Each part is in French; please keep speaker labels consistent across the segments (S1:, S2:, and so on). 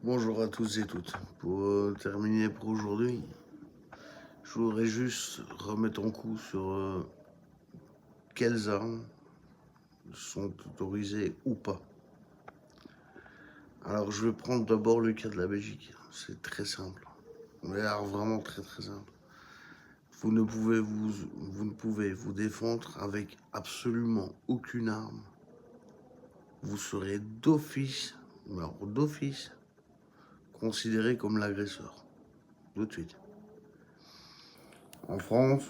S1: Bonjour à tous et toutes. Pour terminer pour aujourd'hui, je voudrais juste remettre en coup sur quelles armes sont autorisées ou pas. Alors je vais prendre d'abord le cas de la Belgique. C'est très simple. Mais alors vraiment très très simple. Vous ne pouvez vous défendre avec absolument aucune arme. Vous serez d'office, alors d'office, considéré comme l'agresseur. Tout de suite. En France,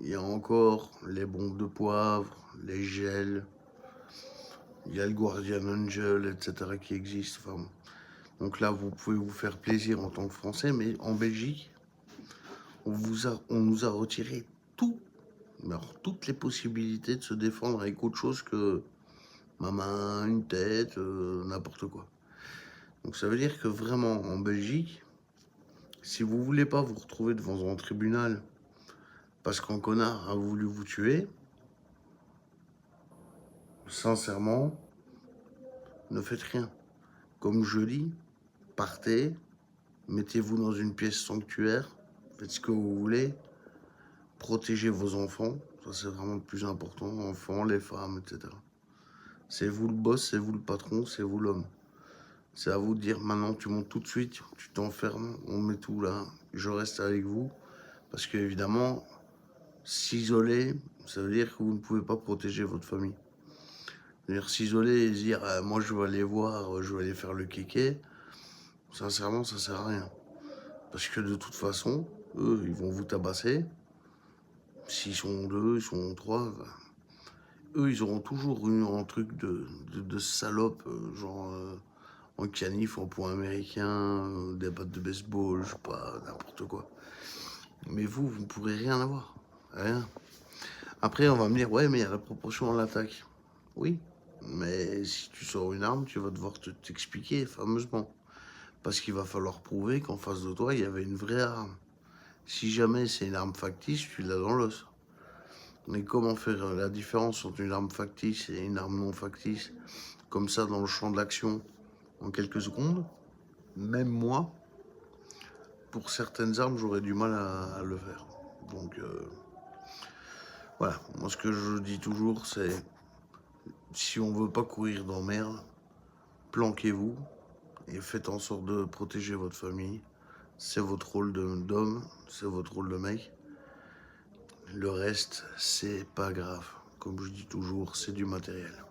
S1: il y a encore les bombes de poivre, les gels, il y a le Guardian Angel, etc. qui existent. Enfin, donc là, vous pouvez vous faire plaisir en tant que Français, mais en Belgique, on nous a retiré tout, alors, toutes les possibilités de se défendre avec autre chose que ma main, une tête, n'importe quoi. Donc ça veut dire que vraiment, en Belgique, si vous voulez pas vous retrouver devant un tribunal parce qu'un connard a voulu vous tuer, sincèrement, ne faites rien. Comme je dis, partez, mettez-vous dans une pièce sanctuaire, faites ce que vous voulez, protégez vos enfants, ça c'est vraiment le plus important, enfants, les femmes, etc. C'est vous le boss, c'est vous le patron, c'est vous l'homme. C'est à vous de dire maintenant tu montes tout de suite, tu t'enfermes, on met tout là, je reste avec vous. Parce qu'évidemment, s'isoler, ça veut dire que vous ne pouvez pas protéger votre famille. C'est-à-dire s'isoler et dire moi je vais aller voir, je vais aller faire le kéké, sincèrement ça sert à rien. Parce que de toute façon, eux, ils vont vous tabasser. S'ils sont deux, ils sont trois. Bah, eux, ils auront toujours eu un truc de salope, genre en canif, en point américain, des battes de baseball, je sais pas, n'importe quoi. Mais vous ne pourrez rien avoir. Rien. Après, on va me dire, ouais, mais il y a la proportion à l'attaque. Oui, mais si tu sors une arme, tu vas devoir t'expliquer fameusement. Parce qu'il va falloir prouver qu'en face de toi, il y avait une vraie arme. Si jamais c'est une arme factice, tu l'as dans l'os. Mais comment faire la différence entre une arme factice et une arme non factice, comme ça dans le champ de l'action, en quelques secondes? Même moi, pour certaines armes, j'aurais du mal à le faire. Donc voilà, moi ce que je dis toujours, c'est si on veut pas courir d'emmerde, planquez-vous et faites en sorte de protéger votre famille. C'est votre rôle d'homme, c'est votre rôle de mec. Le reste, c'est pas grave. Comme je dis toujours, c'est du matériel.